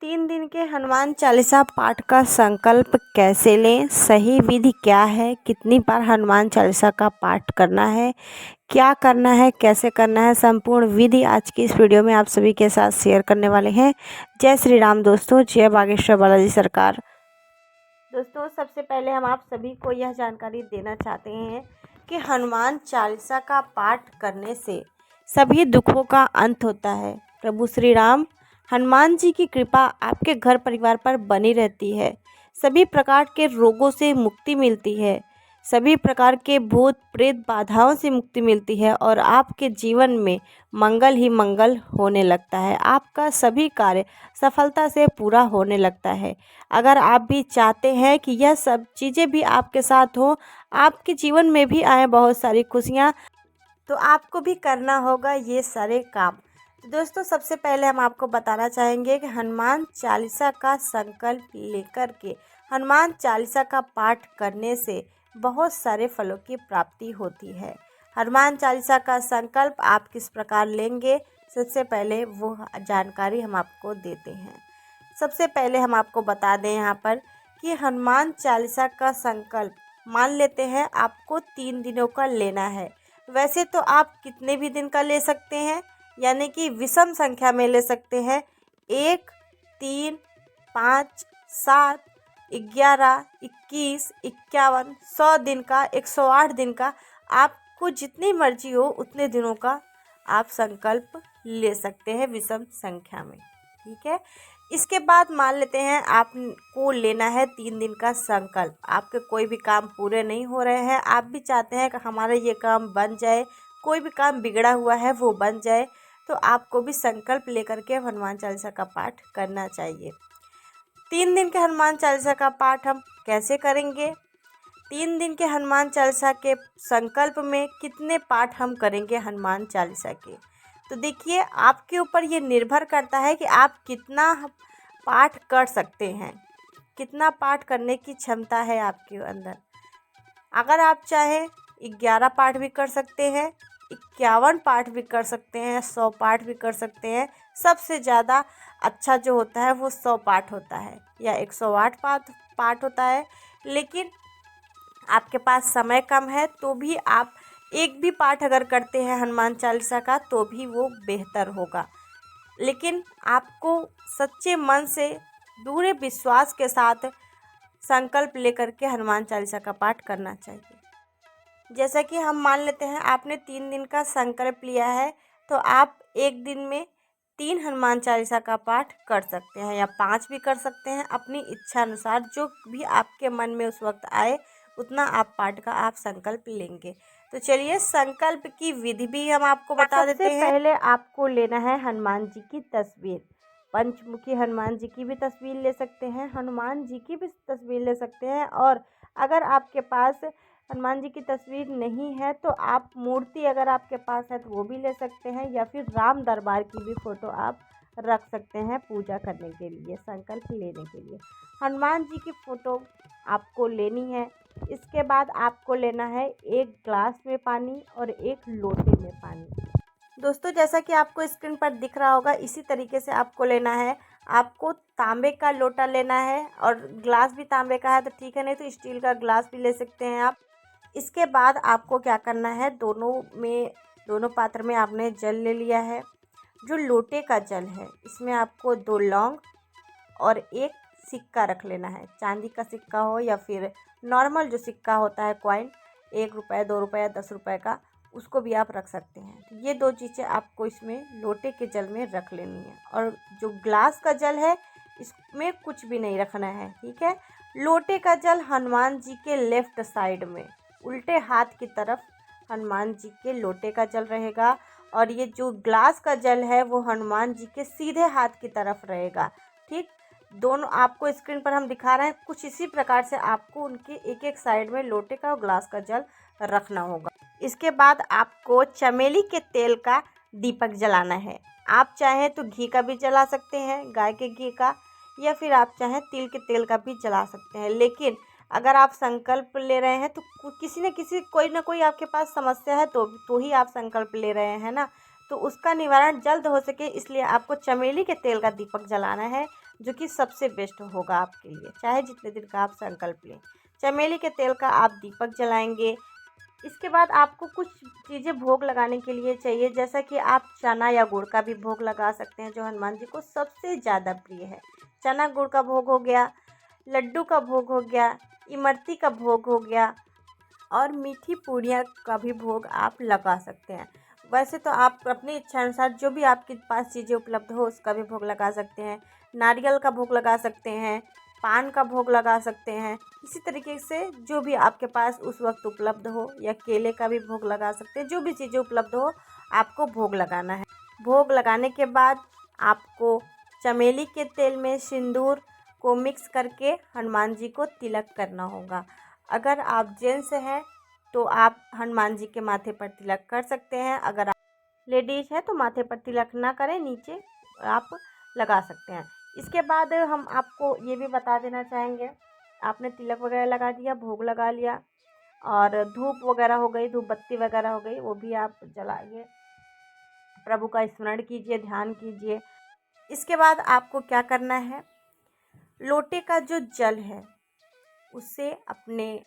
3 दिन के हनुमान चालीसा पाठ का संकल्प कैसे लें, सही विधि क्या है, कितनी बार हनुमान चालीसा का पाठ करना है, क्या करना है, कैसे करना है, संपूर्ण विधि आज की इस वीडियो में आप सभी के साथ शेयर करने वाले हैं। जय श्री राम दोस्तों, जय बागेश्वर बालाजी सरकार। दोस्तों सबसे पहले हम आप सभी को यह जानकारी देना चाहते हैं कि हनुमान चालीसा का पाठ करने से सभी दुखों का अंत होता है। प्रभु श्री राम हनुमान जी की कृपा आपके घर परिवार पर बनी रहती है। सभी प्रकार के रोगों से मुक्ति मिलती है, सभी प्रकार के भूत प्रेत बाधाओं से मुक्ति मिलती है और आपके जीवन में मंगल ही मंगल होने लगता है। आपका सभी कार्य सफलता से पूरा होने लगता है। अगर आप भी चाहते हैं कि यह सब चीज़ें भी आपके साथ हो, आपके जीवन में भी आए बहुत सारी खुशियाँ, तो आपको भी करना होगा ये सारे काम। तो दोस्तों सबसे पहले हम आपको बताना चाहेंगे कि हनुमान चालीसा का संकल्प लेकर के हनुमान चालीसा का पाठ करने से बहुत सारे फलों की प्राप्ति होती है। हनुमान चालीसा का संकल्प आप किस प्रकार लेंगे, सबसे पहले वो जानकारी हम आपको देते हैं। सबसे पहले हम आपको बता दें यहाँ पर कि हनुमान चालीसा का संकल्प मान लेते हैं आपको 3 दिनों का लेना है। वैसे तो आप कितने भी दिन का ले सकते हैं, यानी कि विषम संख्या में ले सकते हैं। 1, 3, 5, 7, 11, 21, 51, 100 दिन का, 108 दिन का, आपको जितनी मर्जी हो उतने दिनों का आप संकल्प ले सकते हैं विषम संख्या में। ठीक है। इसके बाद मान लेते हैं आपको लेना है 3 दिन का संकल्प। आपके कोई भी काम पूरे नहीं हो रहे हैं, आप भी चाहते हैं कि हमारा ये काम बन जाए, कोई भी काम बिगड़ा हुआ है वो बन जाए, तो आपको भी संकल्प लेकर के हनुमान चालीसा का पाठ करना चाहिए। 3 दिन के हनुमान चालीसा का पाठ हम कैसे करेंगे, 3 दिन के हनुमान चालीसा के संकल्प में कितने पाठ हम करेंगे हनुमान चालीसा के, तो देखिए आपके ऊपर ये निर्भर करता है कि आप कितना पाठ कर सकते हैं, कितना पाठ करने की क्षमता है आपके अंदर। अगर आप चाहें 11 पाठ भी कर सकते हैं, 51 पाठ भी कर सकते हैं, 100 पाठ भी कर सकते हैं। सबसे ज़्यादा अच्छा जो होता है वो 100 पाठ होता है या 108 पाठ होता है। लेकिन आपके पास समय कम है तो भी आप एक भी पाठ अगर करते हैं हनुमान चालीसा का तो भी वो बेहतर होगा। लेकिन आपको सच्चे मन से पूरे विश्वास के साथ संकल्प लेकर के हनुमान चालीसा का पाठ करना चाहिए। जैसा कि हम मान लेते हैं आपने 3 दिन का संकल्प लिया है, तो आप एक दिन में 3 हनुमान चालीसा का पाठ कर सकते हैं या 5 भी कर सकते हैं, अपनी इच्छा अनुसार जो भी आपके मन में उस वक्त आए उतना आप पाठ का आप संकल्प लेंगे। तो चलिए संकल्प की विधि भी हम आपको बता देते हैं। पहले आपको लेना है हनुमान जी की तस्वीर। पंचमुखी हनुमान जी की भी तस्वीर ले सकते हैं, हनुमान जी की भी तस्वीर ले सकते हैं, और अगर आपके पास हनुमान जी की तस्वीर नहीं है तो आप मूर्ति अगर आपके पास है तो वो भी ले सकते हैं, या फिर राम दरबार की भी फ़ोटो आप रख सकते हैं पूजा करने के लिए, संकल्प लेने के लिए। हनुमान जी की फ़ोटो आपको लेनी है। इसके बाद आपको लेना है 1 ग्लास में पानी और 1 लोटे में पानी। दोस्तों जैसा कि आपको स्क्रीन पर दिख रहा होगा इसी तरीके से आपको लेना है। आपको तांबे का लोटा लेना है, और ग्लास भी तांबे का है तो ठीक है, नहीं तो स्टील का ग्लास भी ले सकते हैं आप। इसके बाद आपको क्या करना है, दोनों पात्र में आपने जल ले लिया है। जो लोटे का जल है इसमें आपको 2 लौंग और 1 सिक्का रख लेना है। चांदी का सिक्का हो या फिर नॉर्मल जो सिक्का होता है कॉइन, 1 रुपये, 2 रुपये, 10 रुपये का, उसको भी आप रख सकते हैं। तो ये 2 चीज़ें आपको इसमें लोटे के जल में रख लेनी है। और जो ग्लास का जल है इसमें कुछ भी नहीं रखना है। ठीक है। लोटे का जल हनुमान जी के लेफ्ट साइड में उल्टे हाथ की तरफ हनुमान जी के लोटे का जल रहेगा, और ये जो ग्लास का जल है वो हनुमान जी के सीधे हाथ की तरफ रहेगा। ठीक, दोनों आपको स्क्रीन पर हम दिखा रहे हैं, कुछ इसी प्रकार से आपको उनके एक एक साइड में लोटे का और ग्लास का जल रखना होगा। इसके बाद आपको चमेली के तेल का दीपक जलाना है। आप चाहें तो घी का भी जला सकते हैं, गाय के घी का, या फिर आप चाहें तिल के तेल का भी जला सकते हैं। लेकिन अगर आप संकल्प ले रहे हैं तो किसी न किसी कोई ना कोई आपके पास समस्या है तो ही आप संकल्प ले रहे हैं ना, तो उसका निवारण जल्द हो सके इसलिए आपको चमेली के तेल का दीपक जलाना है। जो कि सबसे बेस्ट होगा आपके लिए, चाहे जितने दिन का आप संकल्प लें। चमेली के तेल का आप दीपक जलाएंगे। इसके बाद आपको कुछ चीज़ें भोग लगाने के लिए चाहिए, जैसा कि आप चना या गुड़ का भी भोग लगा सकते हैं, जो हनुमान जी को सबसे ज़्यादा प्रिय है। चना गुड़ का भोग हो गया, लड्डू का भोग हो गया, इमरती का भोग हो गया, और मीठी पूड़ियाँ का भी भोग आप लगा सकते हैं। वैसे तो आप अपनी इच्छा अनुसार जो भी आपके पास चीज़ें उपलब्ध हो उसका भी भोग लगा सकते हैं। नारियल का भोग लगा सकते हैं, पान का भोग लगा सकते हैं। इसी तरीके से जो भी आपके पास उस वक्त उपलब्ध हो, या केले का भी भोग लगा सकते हैं। जो भी चीज़ें उपलब्ध हो आपको भोग लगाना है। भोग लगाने के बाद आपको चमेली के तेल में सिंदूर को मिक्स करके हनुमान जी को तिलक करना होगा। अगर आप जेंट्स हैं तो आप हनुमान जी के माथे पर तिलक कर सकते हैं। अगर आप लेडीज़ हैं तो माथे पर तिलक ना करें, नीचे आप लगा सकते हैं। इसके बाद हम आपको ये भी बता देना चाहेंगे, आपने तिलक वगैरह लगा दिया, भोग लगा लिया, और धूप वगैरह हो गई, धूप बत्ती वगैरह हो गई, वो भी आप जलाइए, प्रभु का स्मरण कीजिए, ध्यान कीजिए। इसके बाद आपको क्या करना है, लोटे का जो जल है उससे अपने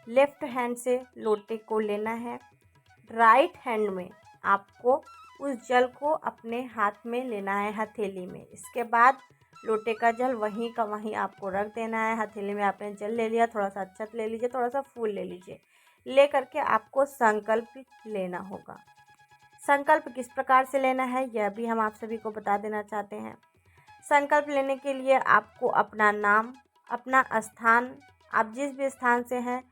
लेफ्ट हैंड से लोटे को लेना है। राइट हैंड में आपको उस जल को अपने हाथ में लेना है, हथेली में। इसके बाद लोटे का जल वहीं का वहीं आपको रख देना है। हथेली में आपने जल ले लिया, थोड़ा सा अक्षत ले लीजिए, थोड़ा सा फूल ले लीजिए। ले करके आपको संकल्प लेना होगा। संकल्प किस प्रकार से लेना है यह भी हम आप सभी को बता देना चाहते हैं। संकल्प लेने के लिए आपको अपना नाम, अपना स्थान, आप जिस भी स्थान से हैं,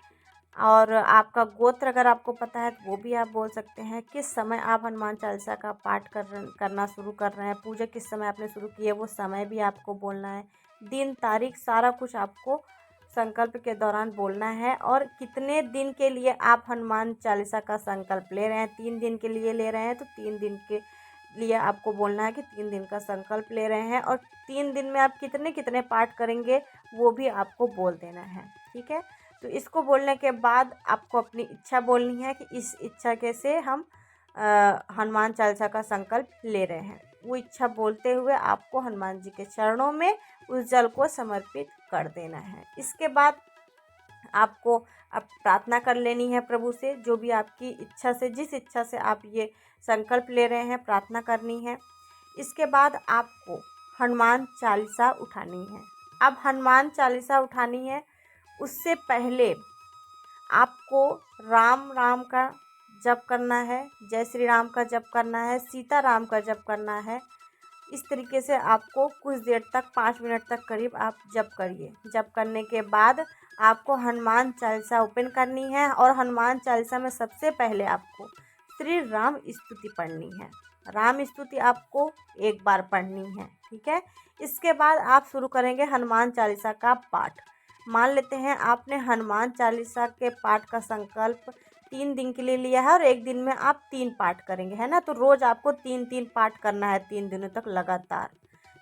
और आपका गोत्र अगर आपको पता है तो वो भी आप बोल सकते हैं। किस समय आप हनुमान चालीसा का पाठ करना शुरू कर रहे हैं, पूजा किस समय आपने शुरू की है वो समय भी आपको बोलना है। दिन, तारीख, सारा कुछ आपको संकल्प के दौरान बोलना है। और कितने दिन के लिए आप हनुमान चालीसा का संकल्प ले रहे हैं, 3 दिन के लिए ले रहे हैं तो 3 दिन के लिए आपको बोलना है कि 3 दिन का संकल्प ले रहे हैं। और 3 दिन में आप कितने कितने पाठ करेंगे वो भी आपको बोल देना है, ठीक है। तो इसको बोलने के बाद आपको अपनी इच्छा बोलनी है कि इस इच्छा के से हम हनुमान चालीसा का संकल्प ले रहे हैं। वो इच्छा बोलते हुए आपको हनुमान जी के चरणों में उस जल को समर्पित कर देना है। इसके बाद आपको अब प्रार्थना कर लेनी है प्रभु से, जो भी आपकी इच्छा से, जिस इच्छा से आप ये संकल्प ले रहे हैं, प्रार्थना करनी है। इसके बाद आपको हनुमान चालीसा उठानी है। अब हनुमान चालीसा उठानी है, उससे पहले आपको राम राम का जप करना है, जय श्री राम का जप करना है, सीता राम का जप करना है। इस तरीके से आपको कुछ देर तक, 5 मिनट तक करीब आप जप करिए। जप करने के बाद आपको हनुमान चालीसा ओपन करनी है, और हनुमान चालीसा में सबसे पहले आपको श्री राम स्तुति पढ़नी है। राम स्तुति आपको एक बार पढ़नी है, ठीक है। इसके बाद आप शुरू करेंगे हनुमान चालीसा का पाठ। मान लेते हैं आपने हनुमान चालीसा के पाठ का संकल्प 3 दिन के लिए लिया है, और एक दिन में आप 3 पाठ करेंगे, है ना। तो रोज़ आपको 3-3 पाठ करना है 3 दिनों तक लगातार।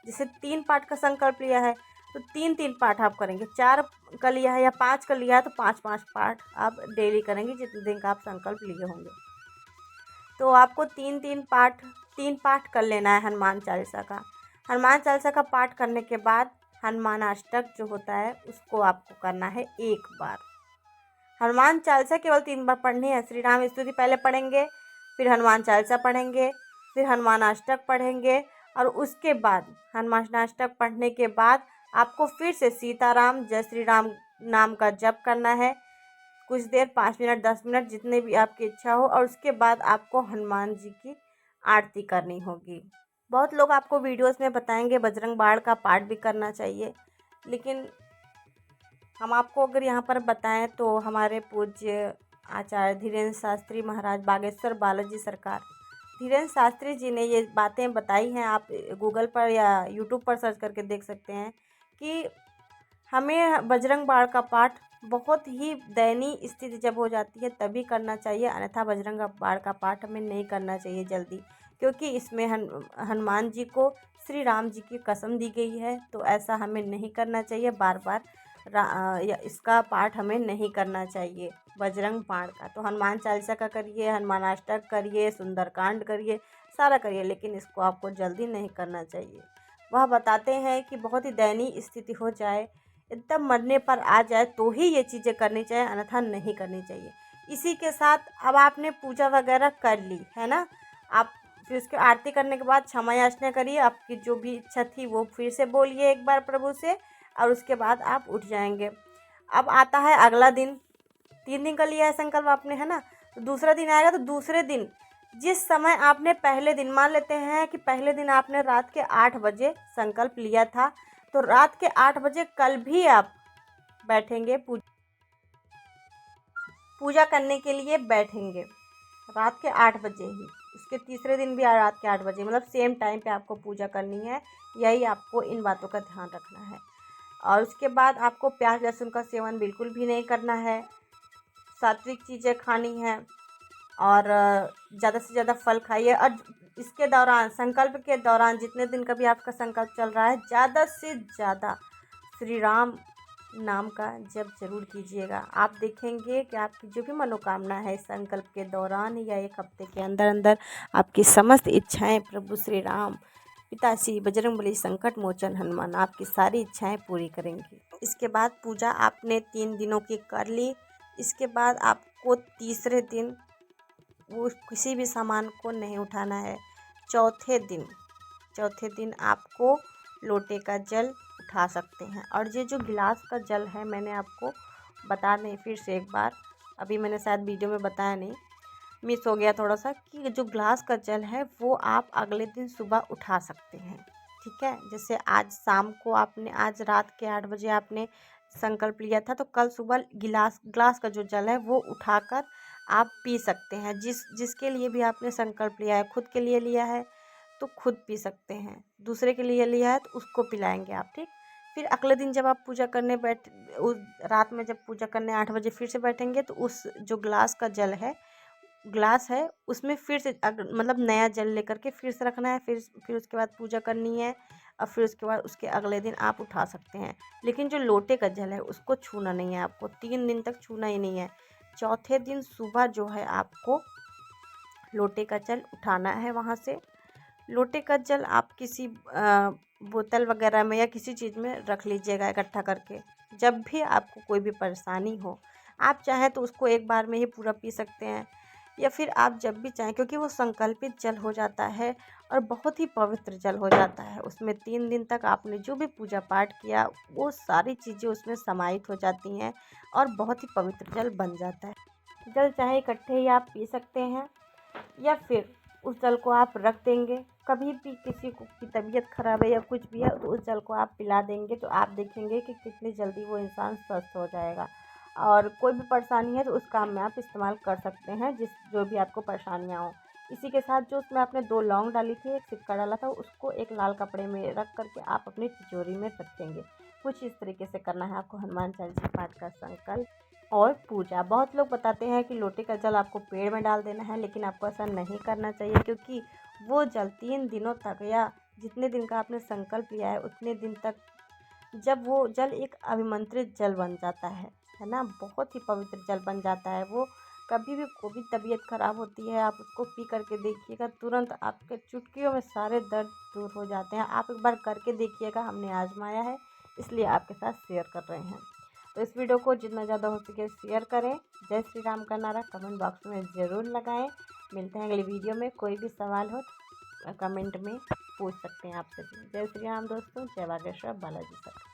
जैसे 3 पाठ का संकल्प लिया है तो 3-3 पाठ आप करेंगे। 4 का लिया है या 5 का लिया है तो 5-5 पाठ आप डेली करेंगे, जितने दिन का आप संकल्प लिए होंगे। तो आपको 3 पाठ कर लेना है हनुमान चालीसा का। हनुमान चालीसा का पाठ करने के बाद हनुमान अष्टक जो होता है उसको आपको करना है 1 बार। हनुमान चालीसा केवल 3 बार पढ़नी है। श्री राम स्तुति पहले पढ़ेंगे, फिर हनुमान चालीसा पढ़ेंगे, फिर हनुमान अष्टक पढ़ेंगे, और उसके बाद हनुमान अष्टक पढ़ने के बाद आपको फिर से सीताराम जय श्री राम नाम का जप करना है कुछ देर, 5 मिनट, 10 मिनट, जितने भी आपकी इच्छा हो। और उसके बाद आपको हनुमान जी की आरती करनी होगी। बहुत लोग आपको वीडियोस में बताएंगे बजरंग बाण का पाठ भी करना चाहिए, लेकिन हम आपको अगर यहाँ पर बताएं तो हमारे पूज्य आचार्य धीरेन्द्र शास्त्री महाराज, बागेश्वर बालाजी सरकार, धीरेन्द्र शास्त्री जी ने ये बातें बताई हैं। आप गूगल पर या यूट्यूब पर सर्च करके देख सकते हैं कि हमें बजरंग बाण का पाठ बहुत ही दयनीय स्थिति जब हो जाती है तभी करना चाहिए, अन्यथा बजरंग बाण का पाठ हमें नहीं करना चाहिए जल्दी, क्योंकि इसमें हनुमान जी को श्री राम जी की कसम दी गई है। तो ऐसा हमें नहीं करना चाहिए, बार बार या इसका पाठ हमें नहीं करना चाहिए बजरंग बाण का। तो हनुमान चालीसा का करिए, हनुमान अष्टक करिए, सुंदरकांड करिए, सारा करिए, लेकिन इसको आपको जल्दी नहीं करना चाहिए। वह बताते हैं कि बहुत ही दयनीय स्थिति हो जाए, एकदम मरने पर आ जाए तो ही ये चीज़ें करनी चाहिए, अन्यथा नहीं करनी चाहिए। इसी के साथ अब आपने पूजा वगैरह कर ली है ना, आप फिर उसकी आरती करने के बाद क्षमा याचना करिए, आपकी जो भी इच्छा थी वो फिर से बोलिए एक बार प्रभु से, और उसके बाद आप उठ जाएंगे। अब आता है अगला दिन, 3 दिन का लिया है संकल्प आपने है ना, तो दूसरा दिन आएगा। तो दूसरे दिन जिस समय आपने पहले दिन, मान लेते हैं कि पहले दिन आपने रात के 8 बजे संकल्प लिया था, तो रात के 8 बजे कल भी आप बैठेंगे, पूजा करने के लिए बैठेंगे रात के 8 बजे ही। उसके तीसरे दिन भी रात के 8 बजे, मतलब सेम टाइम पे आपको पूजा करनी है। यही आपको इन बातों का ध्यान रखना है। और उसके बाद आपको प्याज लहसुन का सेवन बिल्कुल भी नहीं करना है, सात्विक चीज़ें खानी है, और ज़्यादा से ज़्यादा फल खाइए। और इसके दौरान, संकल्प के दौरान, जितने दिन का भी आपका संकल्प चल रहा है, ज़्यादा से ज़्यादा श्री राम नाम का जप जरूर कीजिएगा। आप देखेंगे कि आपकी जो भी मनोकामना है इस संकल्प के दौरान या 1 हफ्ते के अंदर अंदर, आपकी समस्त इच्छाएं प्रभु श्री राम, पिताश्री बजरंगबली, संकट मोचन हनुमान आपकी सारी इच्छाएं पूरी करेंगे। इसके बाद पूजा आपने 3 दिनों की कर ली। इसके बाद आपको तीसरे दिन वो किसी भी सामान को नहीं उठाना है। चौथे दिन आपको लोटे का जल उठा सकते हैं। और ये जो गिलास का जल है, मैंने आपको बता दें फिर से एक बार, अभी मैंने शायद वीडियो में बताया नहीं, मिस हो गया थोड़ा सा, कि जो ग्लास का जल है वो आप अगले दिन सुबह उठा सकते हैं। ठीक है, जैसे आज शाम को आपने, आज रात के 8 बजे आपने संकल्प लिया था, तो कल सुबह ग्लास का जो जल है वो उठाकर आप पी सकते हैं। जिसके लिए भी आपने संकल्प लिया है, खुद के लिए लिया है तो खुद पी सकते हैं, दूसरे के लिए लिया है तो उसको पिलाएंगे आप। ठीक, फिर अगले दिन जब आप पूजा करने उस रात में जब पूजा करने 8 बजे फिर से बैठेंगे, तो उस जो ग्लास है उसमें फिर से मतलब नया जल लेकर के फिर से रखना है। फिर उसके बाद पूजा करनी है, और फिर उसके बाद उसके अगले दिन आप उठा सकते हैं। लेकिन जो लोटे का जल है उसको छूना नहीं है आपको, 3 दिन तक छूना ही नहीं है। चौथे दिन सुबह जो है आपको लोटे का जल उठाना है वहाँ से। लोटे का जल आप किसी बोतल वगैरह में या किसी चीज़ में रख लीजिएगा इकट्ठा करके। जब भी आपको कोई भी परेशानी हो, आप चाहें तो उसको एक बार में ही पूरा पी सकते हैं, या फिर आप जब भी चाहें, क्योंकि वो संकल्पित जल हो जाता है और बहुत ही पवित्र जल हो जाता है। उसमें 3 दिन तक आपने जो भी पूजा पाठ किया वो सारी चीज़ें उसमें समाहित हो जाती हैं और बहुत ही पवित्र जल बन जाता है। जल चाहे इकट्ठे ही आप पी सकते हैं, या फिर उस जल को आप रख देंगे। कभी भी किसी को की तबीयत खराब है या कुछ भी है, तो उस जल को आप पिला देंगे, तो आप देखेंगे कि कितनी जल्दी वो इंसान स्वस्थ हो जाएगा। और कोई भी परेशानी है तो उस काम में आप इस्तेमाल कर सकते हैं, जो भी आपको परेशानियाँ हो। इसी के साथ जो उसमें आपने 2 लौंग डाली थी, 1 सिक्का डाला था, उसको एक लाल कपड़े में रख करके आप अपनी तिजोरी में रखेंगे। कुछ इस तरीके से करना है आपको हनुमान चालीसा पाठ का संकल्प और पूजा। बहुत लोग बताते हैं कि लोटे का जल आपको पेड़ में डाल देना है, लेकिन आपको ऐसा नहीं करना चाहिए, क्योंकि वो जल 3 दिनों तक, या जितने दिन का आपने संकल्प लिया है उतने दिन तक, जब वो जल एक अभिमंत्रित जल बन जाता है ना, बहुत ही पवित्र जल बन जाता है वो। कभी भी कोई भी तबीयत खराब होती है, आप उसको पी करके देखिएगा, तुरंत आपके चुटकियों में सारे दर्द दूर हो जाते हैं। आप एक बार करके देखिएगा, हमने आजमाया है इसलिए आपके साथ शेयर कर रहे हैं। तो इस वीडियो को जितना ज़्यादा हो सके शेयर करें। जय श्री राम का नारा कमेंट बॉक्स में ज़रूर लगाएं। मिलते हैं अगली वीडियो में। कोई भी सवाल हो कमेंट में पूछ सकते हैं आप सभी। जय श्री राम दोस्तों, जय बागेश्वर बालाजी सर।